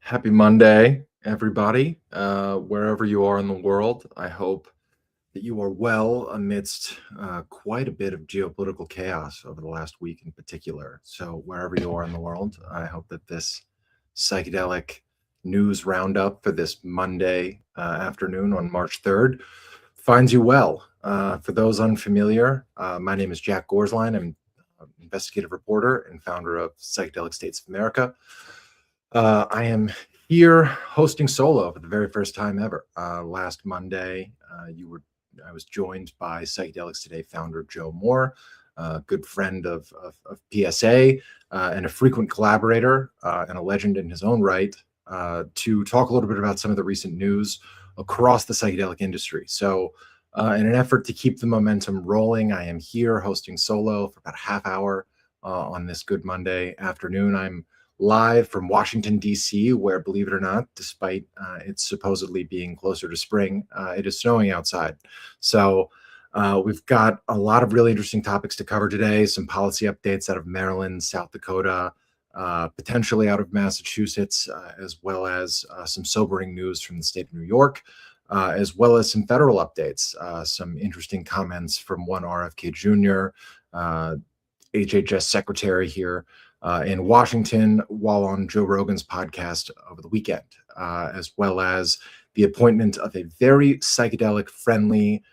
Happy Monday, everybody, wherever you are in the world. I hope that you are well amidst quite a bit of geopolitical chaos over the last week in particular. So, wherever you are in the world, I hope that this psychedelic news roundup for this Monday afternoon on March 3rd finds you well. For those unfamiliar, my name is Jack Gorsline. I'm an investigative reporter and founder of Psychedelic States of America. I am here hosting solo for the very first time ever. Last Monday, I was joined by Psychedelics Today founder Joe Moore, a good friend of PSA, and a frequent collaborator and a legend in his own right, to talk a little bit about some of the recent news across the psychedelic industry. So, in an effort to keep the momentum rolling, I am here hosting solo for about a half hour on this good Monday afternoon. I'm live from Washington, D.C., where, believe it or not, despite it supposedly being closer to spring, it is snowing outside. So we've got a lot of really interesting topics to cover today, some policy updates out of Maryland, South Dakota, potentially out of Massachusetts, as well as some sobering news from the state of New York, as well as some federal updates, some interesting comments from one RFK Jr., HHS secretary here in Washington while on Joe Rogan's podcast over the weekend, as well as the appointment of a very psychedelic-friendly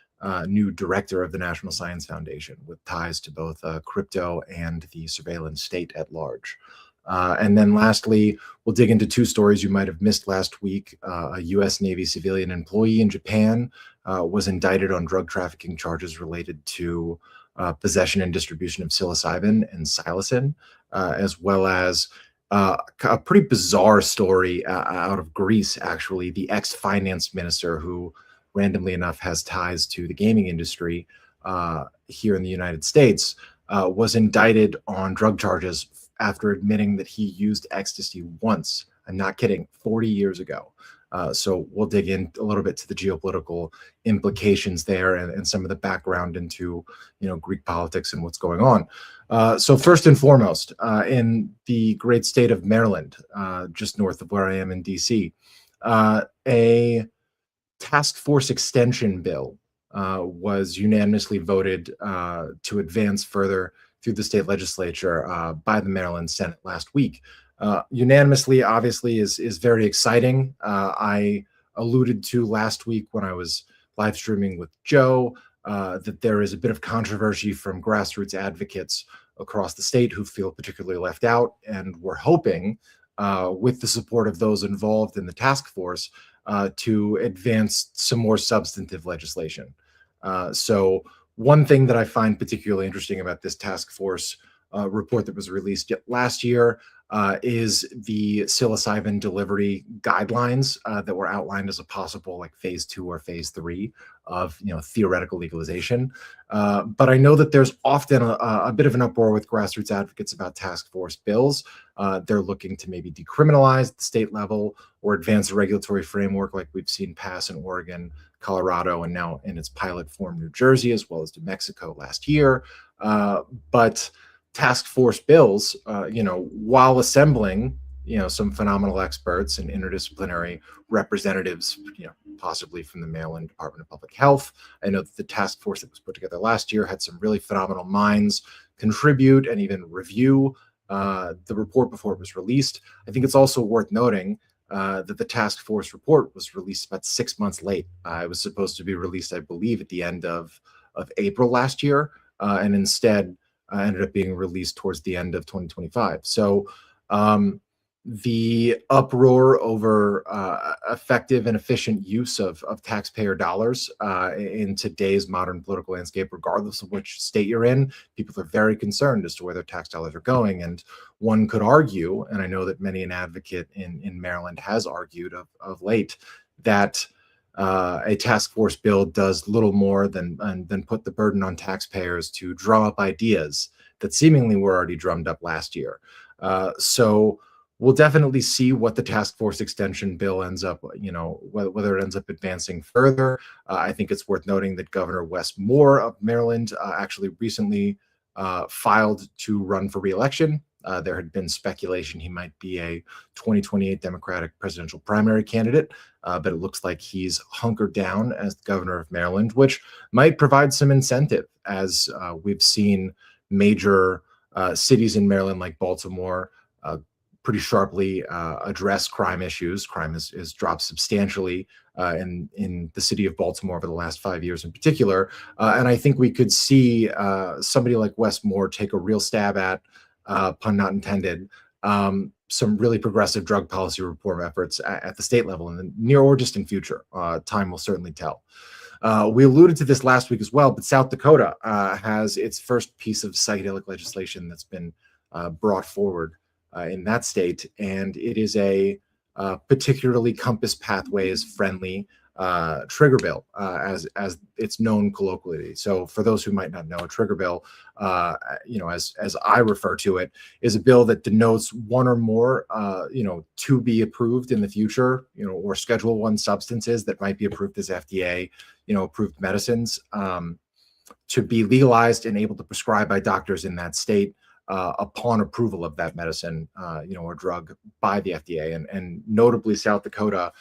new director of the National Science Foundation with ties to both crypto and the surveillance state at large. And then lastly, we'll dig into two stories you might have missed last week. A U.S. Navy civilian employee in Japan was indicted on drug trafficking charges related to possession and distribution of psilocybin and psilocin, as well as a pretty bizarre story out of Greece, actually. The ex-finance minister, who randomly enough has ties to the gaming industry here in the United States, was indicted on drug charges after admitting that he used ecstasy once. I'm not kidding, 40 years ago. So we'll dig in a little bit to the geopolitical implications there and some of the background into, Greek politics and what's going on. So first and foremost, in the great state of Maryland, just north of where I am in DC, a task force extension bill was unanimously voted to advance further through the state legislature by the Maryland Senate last week. Unanimously, obviously, is very exciting. I alluded to last week when I was live streaming with Joe that there is a bit of controversy from grassroots advocates across the state who feel particularly left out, and we're hoping, with the support of those involved in the task force, to advance some more substantive legislation. So one thing that I find particularly interesting about this task force report that was released last year is the psilocybin delivery guidelines that were outlined as a possible phase 2 or phase 3 of theoretical legalization. But I know that there's often a bit of an uproar with grassroots advocates about task force bills. They're looking to maybe decriminalize at the state level or advance a regulatory framework like we've seen pass in Oregon, Colorado, and now in its pilot form, New Jersey, as well as New Mexico last year. But task force bills, while assembling, some phenomenal experts and interdisciplinary representatives, possibly from the Maryland Department of Public Health. I know that the task force that was put together last year had some really phenomenal minds contribute and even review the report before it was released. I think it's also worth noting that the task force report was released about 6 months late. It was supposed to be released, I believe, at the end of April last year, and instead ended up being released towards the end of 2025. So the uproar over effective and efficient use of taxpayer dollars in today's modern political landscape, regardless of which state you're in, people are very concerned as to where their tax dollars are going. And one could argue, and I know that many an advocate in Maryland has argued of late, that a task force bill does little more than put the burden on taxpayers to drum up ideas that seemingly were already drummed up last year. So we'll definitely see what the task force extension bill ends up, whether it ends up advancing further. I think it's worth noting that Governor Wes Moore of Maryland actually recently filed to run for re-election There had been speculation he might be a 2028 Democratic presidential primary candidate, but it looks like he's hunkered down as the governor of Maryland, which might provide some incentive, as we've seen major cities in Maryland like Baltimore pretty sharply address crime issues. Crime has dropped substantially in the city of Baltimore over the last 5 years in particular. And I think we could see somebody like Wes Moore take a real stab at, pun not intended, some really progressive drug policy reform efforts at the state level in the near or distant future. Time will certainly tell. We alluded to this last week as well, but South Dakota has its first piece of psychedelic legislation that's been brought forward in that state, and it is a particularly Compass Pathways friendly trigger bill, as it's known colloquially. So, for those who might not know, a trigger bill, as I refer to it, is a bill that denotes one or more, to be approved in the future, or Schedule One substances that might be approved as FDA, approved medicines, to be legalized and able to prescribe by doctors in that state upon approval of that medicine, or drug by the FDA. And notably, South Dakota,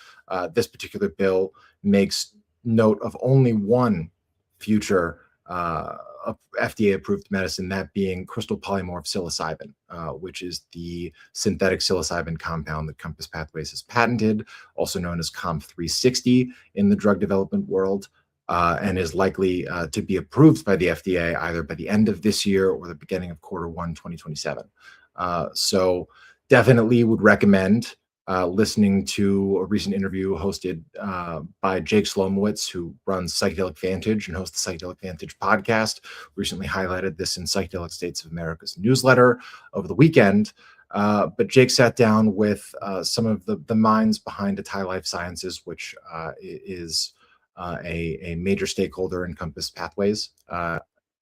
this particular bill makes note of only one future FDA-approved medicine, that being crystal polymorph psilocybin, which is the synthetic psilocybin compound that Compass Pathways has patented, also known as COMP360 in the drug development world. And is likely to be approved by the FDA either by the end of this year or the beginning of Q1 2027. So definitely would recommend listening to a recent interview hosted by Jake Slomowitz, who runs Psychedelic Vantage and hosts the Psychedelic Vantage podcast. Recently highlighted this in Psychedelic States of America's newsletter over the weekend. But Jake sat down with some of the minds behind Atai Life Sciences, which is a major stakeholder in Compass Pathways.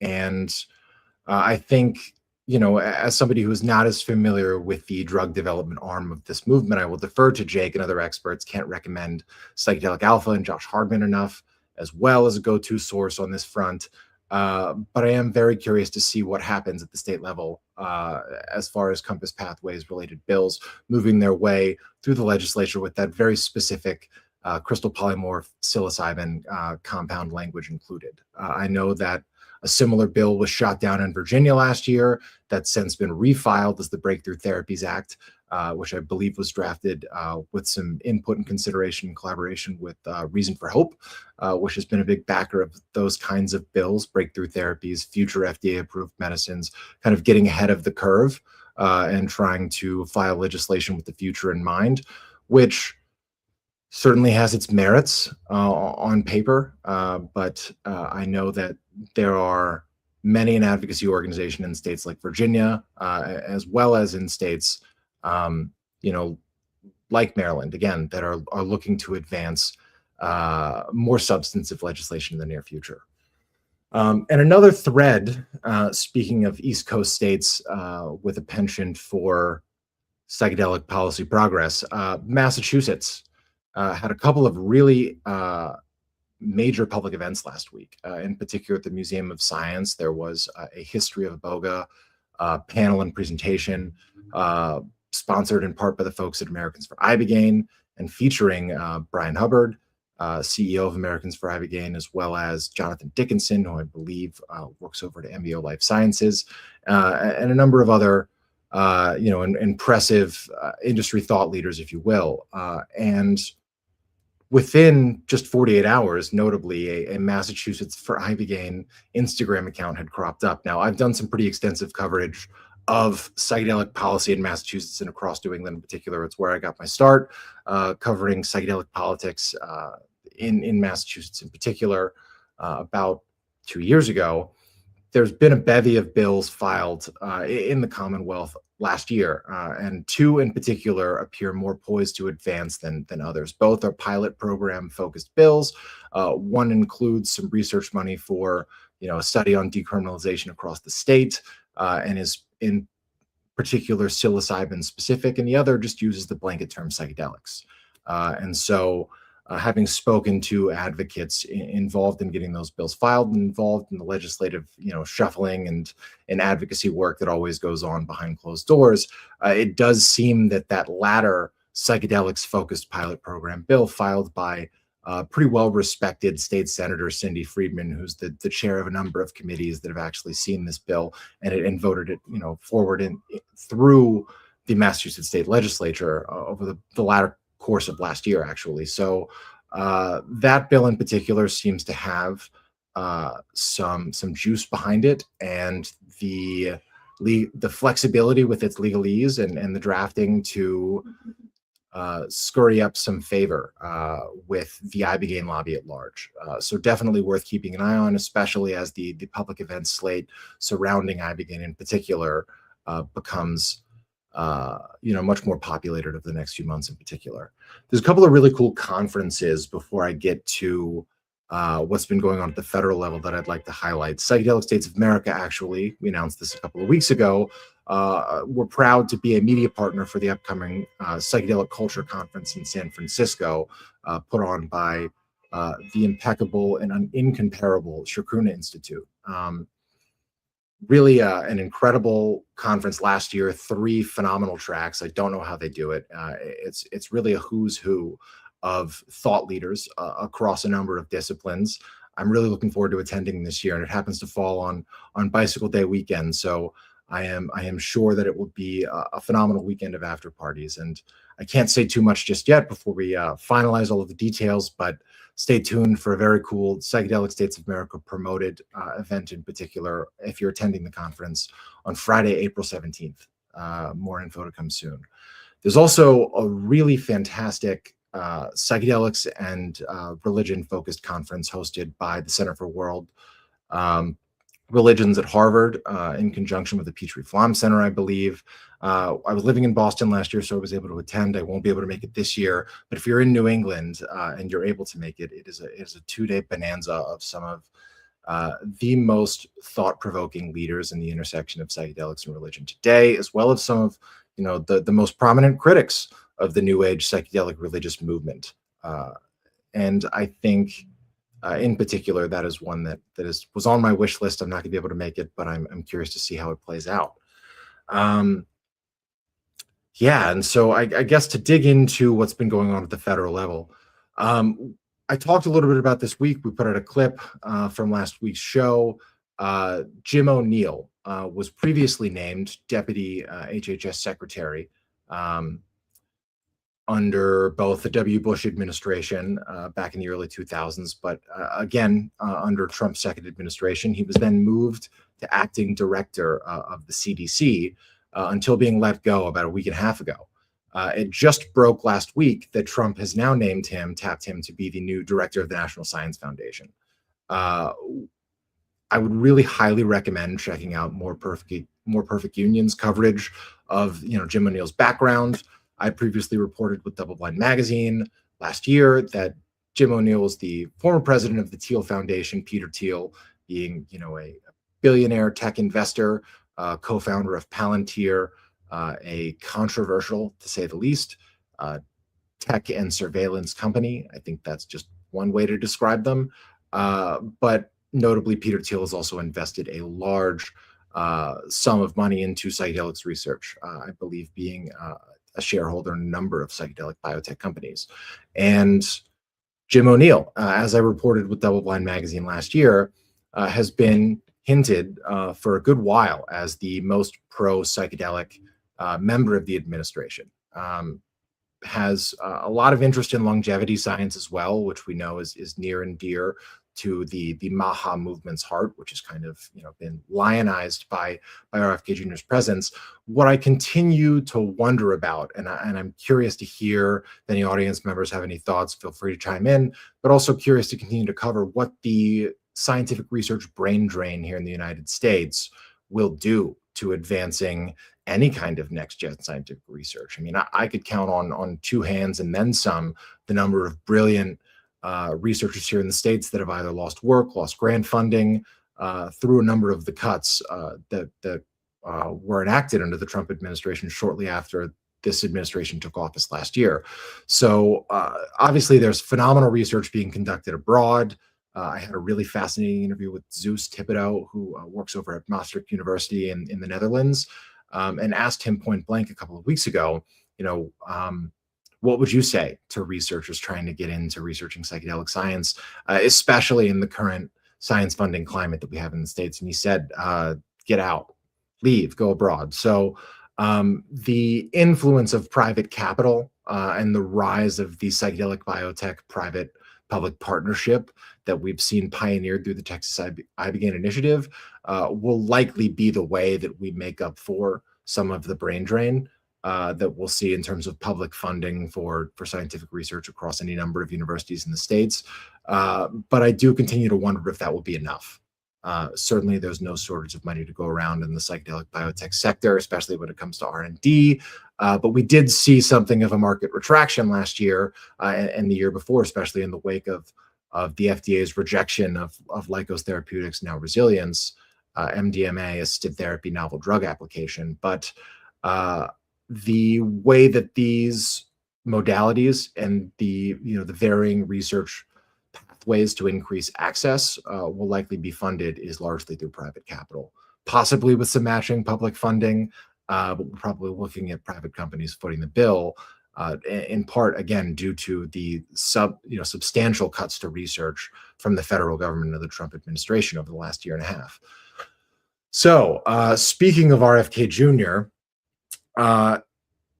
And I think, as somebody who is not as familiar with the drug development arm of this movement, I will defer to Jake and other experts. Can't recommend Psychedelic Alpha and Josh Hardman enough, as well as a go-to source on this front. But I am very curious to see what happens at the state level as far as Compass Pathways related bills moving their way through the legislature with that very specific crystal polymorph psilocybin compound language included. I know that a similar bill was shot down in Virginia last year that's since been refiled as the Breakthrough Therapies Act, which I believe was drafted with some input and consideration and collaboration with Reason for Hope, which has been a big backer of those kinds of bills, breakthrough therapies, future FDA-approved medicines, kind of getting ahead of the curve and trying to file legislation with the future in mind, which certainly has its merits on paper, but I know that there are many an advocacy organization in states like Virginia, as well as in states, like Maryland, again, that are looking to advance more substantive legislation in the near future. And another thread, speaking of East Coast states with a penchant for psychedelic policy progress, Massachusetts had a couple of really major public events last week. In particular, at the Museum of Science, there was a history of iboga panel and presentation, sponsored in part by the folks at Americans for Ibogaine, and featuring Brian Hubbard, CEO of Americans for Ibogaine, as well as Jonathan Dickinson, who I believe works over at MBO Life Sciences, and a number of other impressive industry thought leaders, if you will. And within just 48 hours, notably, a Massachusetts for Ibogaine Instagram account had cropped up. Now, I've done some pretty extensive coverage of psychedelic policy in Massachusetts and across New England in particular. It's where I got my start covering psychedelic politics in Massachusetts in particular about 2 years ago. There's been a bevy of bills filed in the Commonwealth last year, and two in particular appear more poised to advance than others. Both are pilot program focused bills. One includes some research money for a study on decriminalization across the state, and is in particular psilocybin specific, and the other just uses the blanket term psychedelics. And so having spoken to advocates involved in getting those bills filed and involved in the legislative, shuffling and advocacy work that always goes on behind closed doors, it does seem that that latter psychedelics-focused pilot program bill filed by pretty well-respected state senator Cindy Friedman, who's the chair of a number of committees that have actually seen this bill and voted it, forward and through the Massachusetts state legislature over the latter course of last year, actually. So that bill in particular seems to have some juice behind it, and the flexibility with its legalese and the drafting to scurry up some favor with the ibogaine lobby at large. So definitely worth keeping an eye on, especially as the public events slate surrounding ibogaine in particular becomes much more populated over the next few months in particular. There's a couple of really cool conferences before I get to what's been going on at the federal level that I'd like to highlight. Psychedelic States of America, actually, we announced this a couple of weeks ago. We're proud to be a media partner for the upcoming Psychedelic Culture Conference in San Francisco, put on by the impeccable and incomparable Chacruna Institute. Really an incredible conference last year, 3 phenomenal tracks. I don't know how they do it. It's really a who's who of thought leaders across a number of disciplines. I'm really looking forward to attending this year, and it happens to fall on Bicycle Day weekend. So I am sure that it will be a phenomenal weekend of after parties. And I can't say too much just yet before we finalize all of the details, but stay tuned for a very cool Psychedelic States of America promoted event in particular if you're attending the conference on Friday, April 17th. More info to come soon. There's also a really fantastic psychedelics and religion-focused conference hosted by the Center for World Religions at Harvard in conjunction with the Petrie Flom Center, I believe. I was living in Boston last year, so I was able to attend. I won't be able to make it this year, but if you're in New England and you're able to make it, it is a 2-day bonanza of some of the most thought-provoking leaders in the intersection of psychedelics and religion today, as well as some of the most prominent critics of the New Age psychedelic religious movement. And I think in particular, that is one that was on my wish list. I'm not gonna be able to make it, but I'm curious to see how it plays out. Yeah, and so I guess to dig into what's been going on at the federal level, I talked a little bit about this week. We put out a clip from last week's show. Jim O'Neill was previously named Deputy HHS Secretary under both the W. Bush administration back in the early 2000s, but again, under Trump's second administration. He was then moved to acting director of the CDC until being let go about a week and a half ago. It just broke last week that Trump has now tapped him to be the new director of the National Science Foundation. I would really highly recommend checking out More Perfect Union's coverage of Jim O'Neill's background. I previously reported with Double Blind Magazine last year that Jim O'Neill is the former president of the Thiel Foundation, Peter Thiel being, a billionaire tech investor, co-founder of Palantir, a controversial, to say the least, tech and surveillance company. I think that's just one way to describe them. But notably, Peter Thiel has also invested a large sum of money into psychedelics research, I believe being a shareholder in a number of psychedelic biotech companies. And Jim O'Neill, as I reported with Double Blind Magazine last year, has been hinted for a good while as the most pro-psychedelic member of the administration. Has a lot of interest in longevity science as well, which we know is near and dear to the Maha movement's heart, which has kind of been lionized by RFK Jr.'s presence. What I continue to wonder about, and I'm curious to hear if any audience members have any thoughts, feel free to chime in, but also curious to continue to cover what the scientific research brain drain here in the United States will do to advancing any kind of next-gen scientific research. I mean, I could count on 2 hands and then some the number of brilliant researchers here in the States that have either lost work, lost grant funding through a number of the cuts that were enacted under the Trump administration shortly after this administration took office last year. So obviously, there's phenomenal research being conducted abroad. I had a really fascinating interview with Zeus Thibodeau, who works over at Maastricht University in the Netherlands, and asked him point blank a couple of weeks ago, you know, what would you say to researchers trying to get into researching psychedelic science, especially in the current science funding climate that we have in the States? And he said, get out, leave, go abroad. So the influence of private capital and the rise of the psychedelic biotech private public partnership that we've seen pioneered through the Texas ibogaine initiative will likely be the way that we make up for some of the brain drain that we'll see in terms of public funding for scientific research across any number of universities in the States. But I do continue to wonder if that will be enough. Certainly, there's no shortage of money to go around in the psychedelic biotech sector, especially when it comes to R&D. But we did see something of a market retraction last year and the year before, especially in the wake of the FDA's rejection of Lykos Therapeutics, now Resilience, MDMA, assisted therapy novel drug application. But the way that these modalities and the varying research pathways to increase access will likely be funded is largely through private capital, possibly with some matching public funding, but we're probably looking at private companies footing the bill, in part again due to the substantial cuts to research from the federal government of the Trump administration over the last year and a half. So, speaking of RFK Jr.,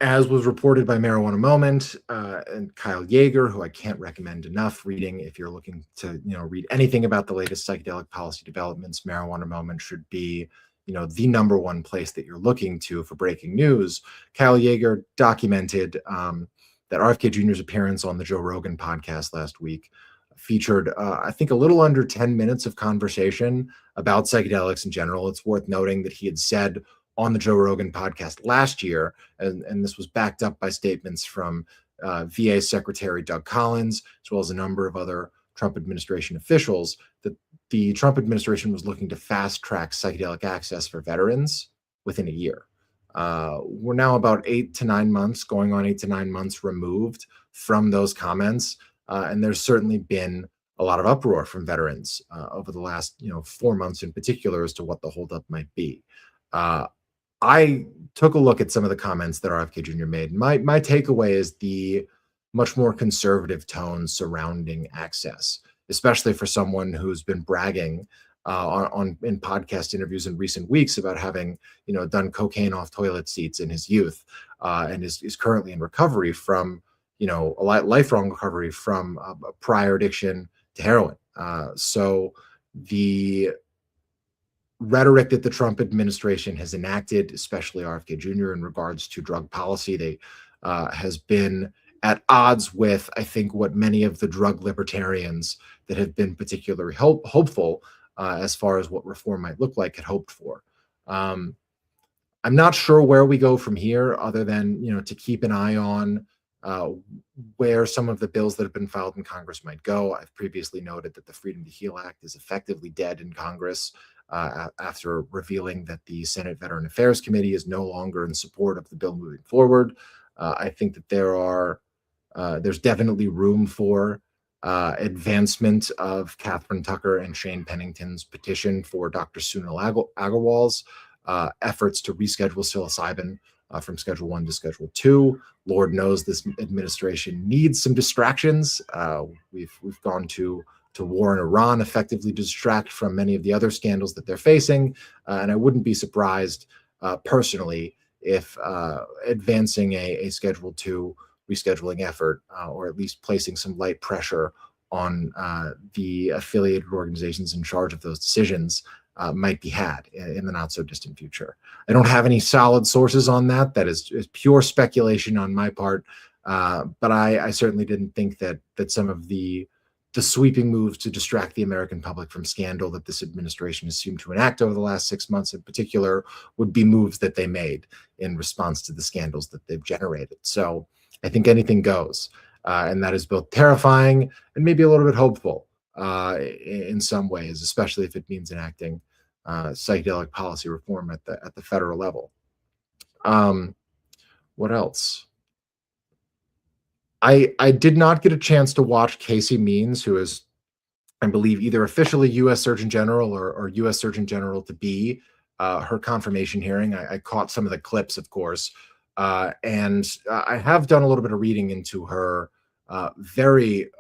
as was reported by Marijuana Moment and Kyle Yeager, who I can't recommend enough reading if you're looking to read anything about the latest psychedelic policy developments, Marijuana Moment should be the number one place that you're looking to for breaking news. Kyle Yeager documented that RFK Jr.'s appearance on the Joe Rogan podcast last week featured, I think, a little under 10 minutes of conversation about psychedelics in general. It's worth noting that he had said on the Joe Rogan podcast last year, and this was backed up by statements from VA Secretary Doug Collins, as well as a number of other Trump administration officials, that the Trump administration was looking to fast track psychedelic access for veterans within a year. We're now about 8 to 9 months, going on 8 to 9 months removed from those comments, and there's certainly been a lot of uproar from veterans over the last 4 months in particular as to what the holdup might be. I took a look at some of the comments that RFK Jr. made. My takeaway is the much more conservative tone surrounding access, especially for someone who's been bragging in podcast interviews in recent weeks about having done cocaine off toilet seats in his youth, and is currently in recovery from a lifelong recovery from prior addiction to heroin. So the rhetoric that the Trump administration has enacted, especially RFK Jr. in regards to drug policy, they has been at odds with, I think, what many of the drug libertarians that have been particularly hopeful as far as what reform might look like had hoped for. I'm not sure where we go from here, other than to keep an eye on where some of the bills that have been filed in Congress might go. I've previously noted that the Freedom to Heal Act is effectively dead in Congress after revealing that the Senate Veteran Affairs Committee is no longer in support of the bill moving forward. I think that there's definitely room for advancement of Catherine Tucker and Shane Pennington's petition for Dr. Sunil Agarwal's efforts to reschedule psilocybin from Schedule 1 to Schedule 2. Lord knows this administration needs some distractions. We've gone to war in Iran effectively to distract from many of the other scandals that they're facing. And I wouldn't be surprised personally if advancing a Schedule 2 rescheduling effort, or at least placing some light pressure on the affiliated organizations in charge of those decisions, might be had in the not so distant future. I don't have any solid sources on that. That is pure speculation on my part. But I certainly didn't think that some of the sweeping moves to distract the American public from scandal that this administration has seemed to enact over the last 6 months in particular would be moves that they made in response to the scandals that they've generated. So I think anything goes. And that is both terrifying and maybe a little bit hopeful in some ways, especially if it means enacting psychedelic policy reform at the federal level. What else? I did not get a chance to watch Casey Means, who is, I believe, either officially U.S. Surgeon General or U.S. Surgeon General to be, her confirmation hearing. I caught some of the clips, of course, and I have done a little bit of reading into her very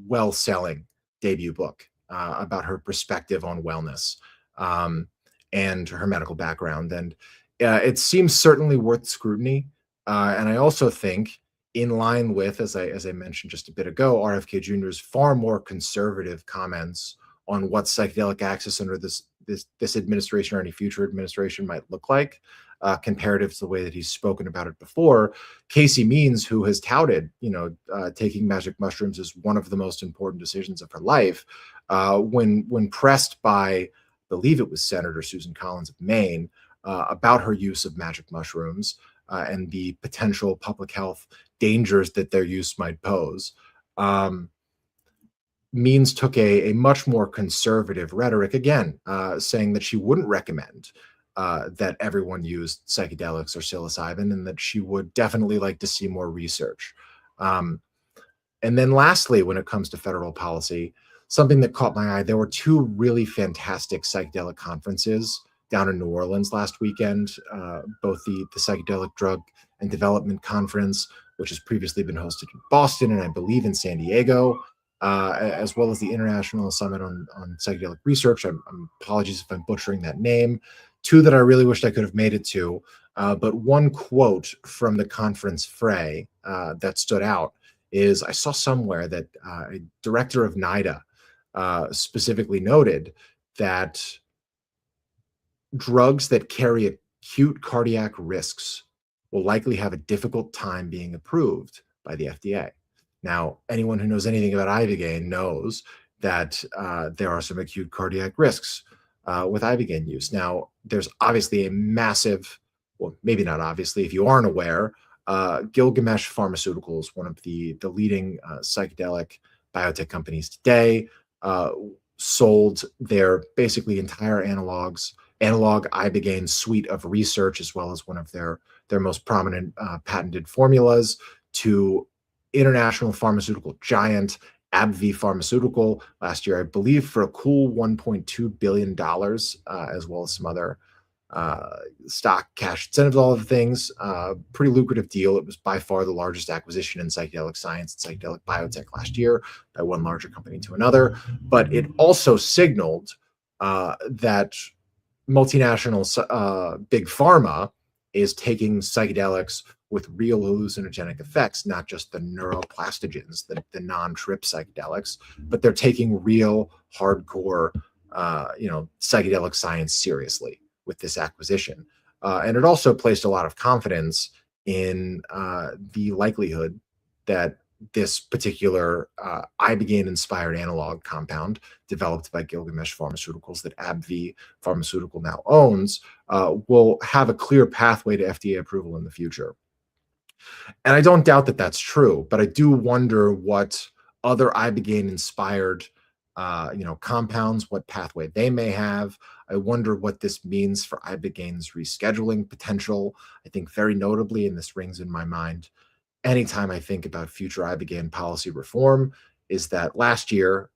well-selling debut book about her perspective on wellness, um, and her medical background, and it seems certainly worth scrutiny. And I also think, in line with, as I mentioned just a bit ago, RFK Jr.'s far more conservative comments on what psychedelic access under this administration or any future administration might look like, comparative to the way that he's spoken about it before. Casey Means, who has touted, taking magic mushrooms as one of the most important decisions of her life, when pressed by, I believe it was Senator Susan Collins of Maine, about her use of magic mushrooms and the potential public health dangers that their use might pose. Um, Means took a much more conservative rhetoric, again, saying that she wouldn't recommend that everyone used psychedelics or psilocybin, and that she would definitely like to see more research. Um, and then lastly, when it comes to federal policy, something that caught my eye, there were two really fantastic psychedelic conferences down in New Orleans last weekend, both the Psychedelic Drug and Development Conference, which has previously been hosted in Boston and I believe in San Diego, as well as the International Summit on Psychedelic Research. Apologies if I'm butchering that name. Two that I really wished I could have made it to, but one quote from the conference fray that stood out is, I saw somewhere that a director of NIDA specifically noted that drugs that carry acute cardiac risks will likely have a difficult time being approved by the FDA. Now, anyone who knows anything about ibogaine knows that there are some acute cardiac risks with ibogaine use. Now, there's obviously a massive, well, maybe not obviously, if you aren't aware, Gilgamesh Pharmaceuticals, one of the leading psychedelic biotech companies today, sold their basically entire analog ibogaine suite of research, as well as one of their most prominent patented formulas, to international pharmaceutical giant AbbVie Pharmaceutical last year, I believe, for a cool $1.2 billion, as well as some other stock, cash incentives, all of the things. Pretty lucrative deal. It was by far the largest acquisition in psychedelic science and psychedelic biotech last year by one larger company to another. But it also signaled that multinational big pharma is taking psychedelics with real hallucinogenic effects, not just the neuroplastogens, the non-trip psychedelics, but they're taking real hardcore, psychedelic science seriously with this acquisition. And it also placed a lot of confidence in the likelihood that this particular ibogaine-inspired analog compound developed by Gilgamesh Pharmaceuticals that AbbVie Pharmaceutical now owns will have a clear pathway to FDA approval in the future. And I don't doubt that that's true, but I do wonder what other ibogaine-inspired compounds, what pathway they may have. I wonder what this means for ibogaine's rescheduling potential. I think very notably, and this rings in my mind anytime I think about future ibogaine policy reform, is that last year,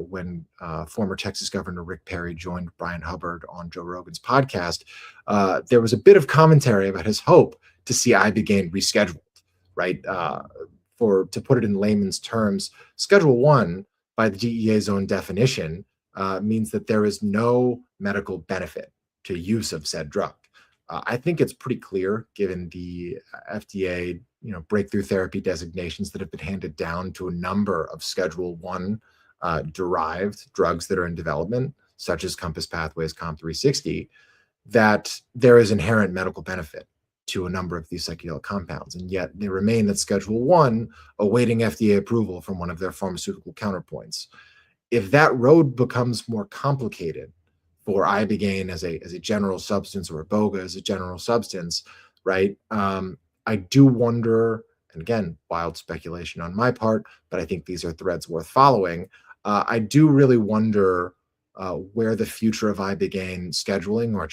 when former Texas Governor Rick Perry joined Brian Hubbard on Joe Rogan's podcast, there was a bit of commentary about his hope to see ibogaine rescheduled, right? To put it in layman's terms, Schedule 1, by the DEA's own definition, means that there is no medical benefit to use of said drug. I think it's pretty clear, given the FDA, breakthrough therapy designations that have been handed down to a number of Schedule 1 derived drugs that are in development, such as Compass Pathways, COMP360, that there is inherent medical benefit to a number of these psychedelic compounds, and yet they remain at Schedule 1, awaiting FDA approval from one of their pharmaceutical counterpoints. If that road becomes more complicated for ibogaine as a general substance, or iboga as a general substance, right? I do wonder, and again, wild speculation on my part, but I think these are threads worth following. I do really wonder where the future of ibogaine scheduling or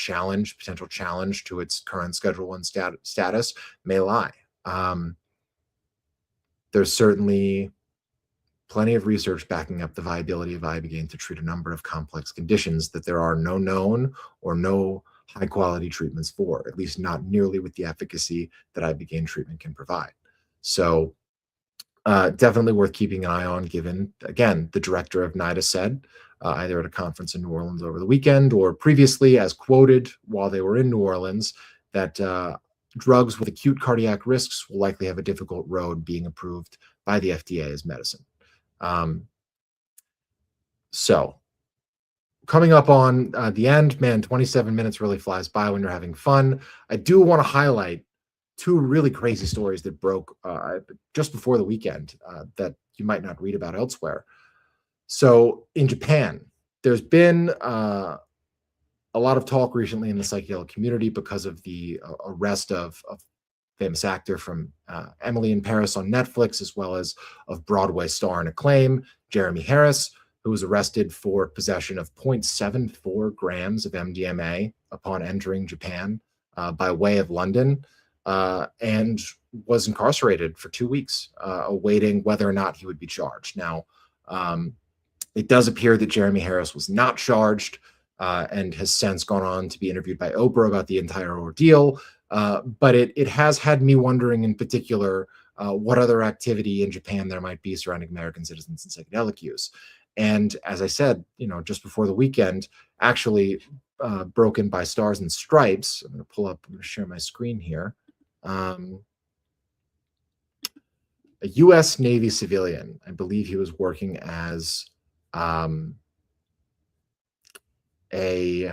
potential challenge to its current Schedule 1 status may lie. Um, there's certainly plenty of research backing up the viability of ibogaine to treat a number of complex conditions that there are no known or no high quality treatments for, at least not nearly with the efficacy that ibogaine treatment can provide. So definitely worth keeping an eye on, given, again, the director of NIDA said, either at a conference in New Orleans over the weekend or previously, as quoted while they were in New Orleans, that drugs with acute cardiac risks will likely have a difficult road being approved by the FDA as medicine. Um, so, coming up on the end, man, 27 minutes really flies by when you're having fun. I do want to highlight two really crazy stories that broke just before the weekend that you might not read about elsewhere. So in Japan, there's been a lot of talk recently in the psychedelic community because of the arrest of famous actor from Emily in Paris on Netflix, as well as of Broadway star and acclaim Jeremy Harris, who was arrested for possession of 0.74 grams of MDMA upon entering Japan by way of London, and was incarcerated for 2 weeks, awaiting whether or not he would be charged. Now, it does appear that Jeremy Harris was not charged, and has since gone on to be interviewed by Oprah about the entire ordeal. But it has had me wondering, in particular, what other activity in Japan there might be surrounding American citizens and psychedelic use. And as I said, just before the weekend, actually broken by Stars and Stripes. I'm going to share my screen here. A U.S. Navy civilian, I believe he was working as let's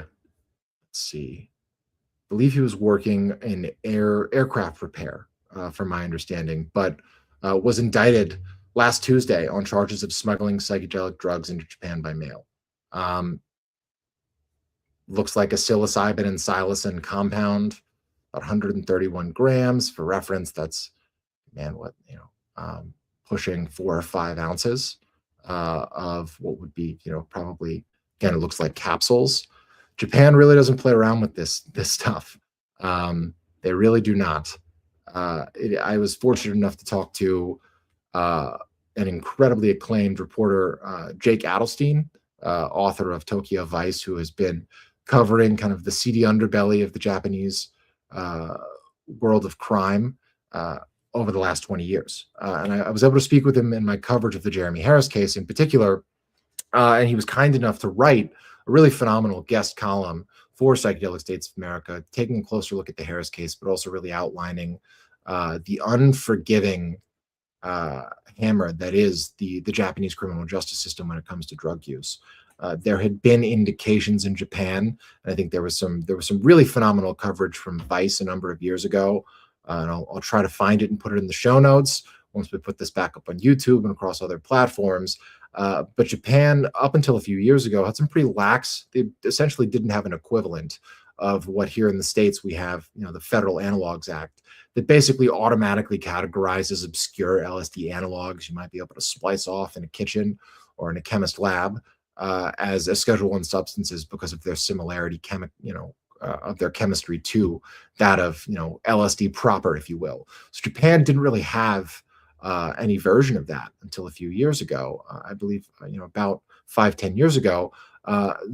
see, I believe he was working in aircraft repair, from my understanding, but was indicted last Tuesday on charges of smuggling psychedelic drugs into Japan by mail. Looks like a psilocybin and psilocin compound, about 131 grams. For reference, that's, man, pushing 4 or 5 ounces of what would be, probably, again, it looks like capsules. Japan really doesn't play around with this stuff. They really do not. I was fortunate enough to talk to an incredibly acclaimed reporter, Jake Adelstein, author of Tokyo Vice, who has been covering kind of the seedy underbelly of the Japanese world of crime over the last 20 years. And I was able to speak with him in my coverage of the Jeremy Harris case in particular. And he was kind enough to write a really phenomenal guest column for Psychedelic States of America, taking a closer look at the Harris case, but also really outlining the unforgiving hammer that is the Japanese criminal justice system when it comes to drug use. There had been indications in Japan, and I think there was some really phenomenal coverage from Vice a number of years ago. And I'll try to find it and put it in the show notes once we put this back up on YouTube and across other platforms. But Japan, up until a few years ago, had some pretty lax. They essentially didn't have an equivalent of what here in the States we have, the Federal Analogs Act, that basically automatically categorizes obscure LSD analogs you might be able to splice off in a kitchen or in a chemist lab as Schedule 1 substances because of their similarity, of their chemistry to that of LSD proper, if you will. So Japan didn't really have any version of that until a few years ago. I believe about 5-10 years ago.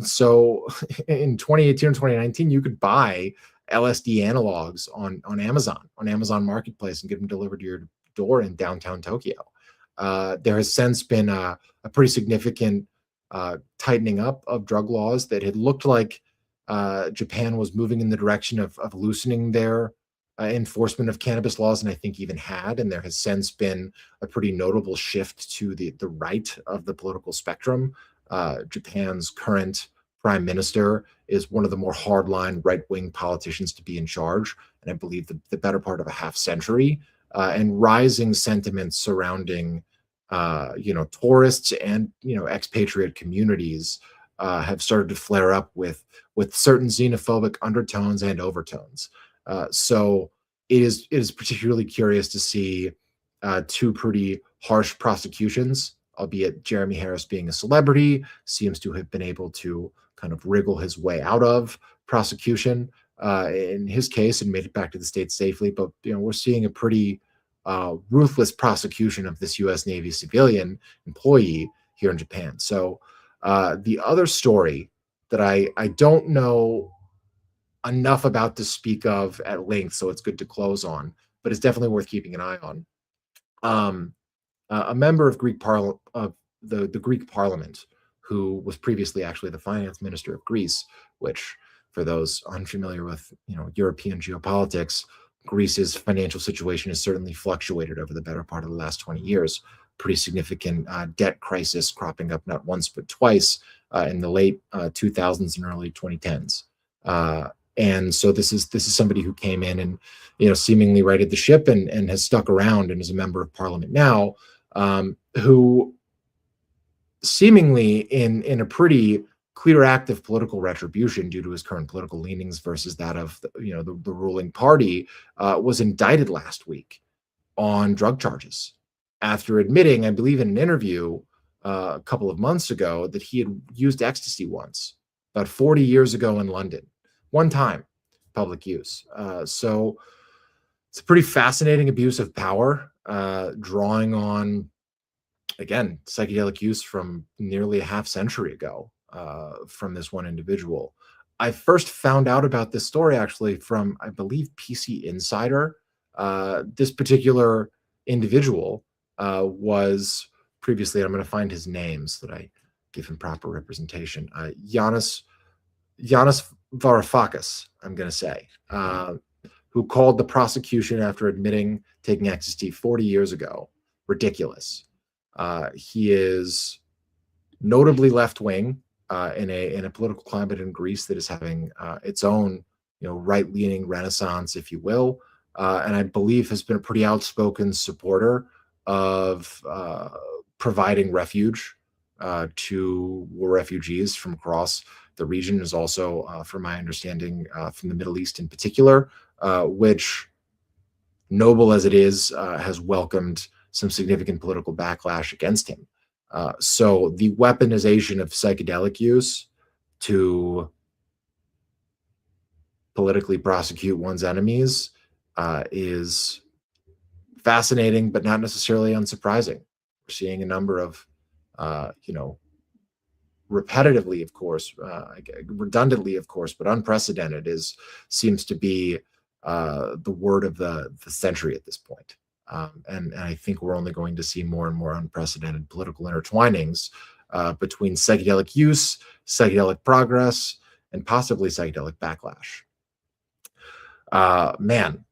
So in 2018 or 2019, you could buy LSD analogs on Amazon Marketplace, and get them delivered to your door in downtown Tokyo. There has since been a pretty significant tightening up of drug laws that had looked like Japan was moving in the direction of loosening their enforcement of cannabis laws, and I think even had. And there has since been a pretty notable shift to the right of the political spectrum. Japan's current prime minister is one of the more hardline right-wing politicians to be in charge, and I believe the better part of a half century. And rising sentiments surrounding tourists and expatriate communities have started to flare up with certain xenophobic undertones and overtones. So it is particularly curious to see 2 pretty harsh prosecutions, albeit Jeremy Harris, being a celebrity, seems to have been able to kind of wriggle his way out of prosecution in his case and made it back to the States safely. But we're seeing a pretty ruthless prosecution of this U.S. Navy civilian employee here in Japan. So the other story that I don't know enough about to speak of at length, so it's good to close on, but it's definitely worth keeping an eye on. Um, a member of the Greek Parliament, who was previously actually the finance minister of Greece, which, for those unfamiliar with European geopolitics, Greece's financial situation has certainly fluctuated over the better part of the last 20 years. Pretty significant debt crisis cropping up not once but twice in the late 2000s and early 2010s. And so this is somebody who came in and seemingly righted the ship and has stuck around and is a member of parliament now, who seemingly in a pretty clear act of political retribution due to his current political leanings versus that of the ruling party, was indicted last week on drug charges after admitting, I believe in an interview a couple of months ago, that he had used ecstasy once, about 40 years ago in London. One time, public use. So it's a pretty fascinating abuse of power, drawing on, again, psychedelic use from nearly a half century ago from this one individual. I first found out about this story actually from, I believe, PC Insider. This particular individual was previously, I'm going to find his name so that I give him proper representation. Yanis Varoufakis, I'm going to say, who called the prosecution after admitting taking ecstasy 40 years ago ridiculous. He is notably left-wing in a political climate in Greece that is having its own right-leaning renaissance, if you will, and I believe has been a pretty outspoken supporter of providing refuge to war refugees from across the region. Is also, from my understanding, from the Middle East in particular, which, noble as it is, has welcomed some significant political backlash against him. So the weaponization of psychedelic use to politically prosecute one's enemies is fascinating, but not necessarily unsurprising. We're seeing a number of, repetitively, of course, redundantly, of course, but unprecedented seems to be the word of the century at this point. And I think we're only going to see more and more unprecedented political intertwinings between psychedelic use, psychedelic progress, and possibly psychedelic backlash.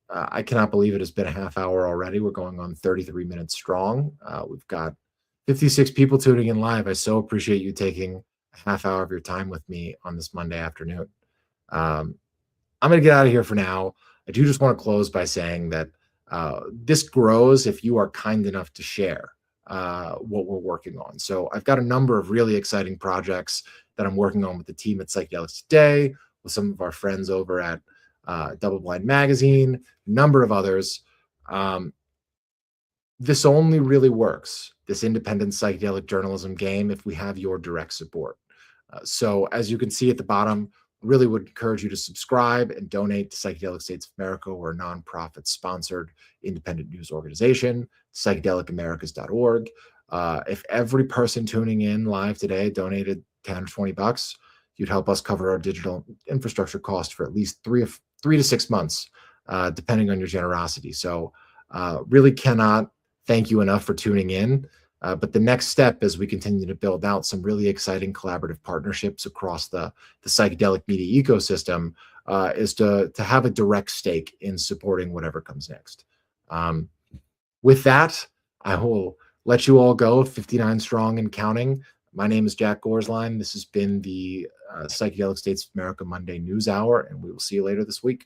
I cannot believe it has been a half hour already. We're going on 33 minutes strong. We've got 56 people tuning in live. I so appreciate you taking a half hour of your time with me on this Monday afternoon. I'm going to get out of here for now. I do just want to close by saying that this grows if you are kind enough to share what we're working on. So I've got a number of really exciting projects that I'm working on with the team at Psychedelics Today, with some of our friends over at Double Blind Magazine, a number of others. This only really works, this independent psychedelic journalism game, if we have your direct support. So as you can see at the bottom, really would encourage you to subscribe and donate to Psychedelic States of America. We're a nonprofit sponsored independent news organization, psychedelicamericas.org. If every person tuning in live today donated 10 or 20 bucks, you'd help us cover our digital infrastructure cost for at least 3 to 6 months, depending on your generosity. So really cannot thank you enough for tuning in. But the next step, as we continue to build out some really exciting collaborative partnerships across the psychedelic media ecosystem, is to have a direct stake in supporting whatever comes next. With that, I will let you all go, 59 strong and counting. My name is Jack Gorsline. This has been the Psychedelic States of America Monday News Hour, and we will see you later this week.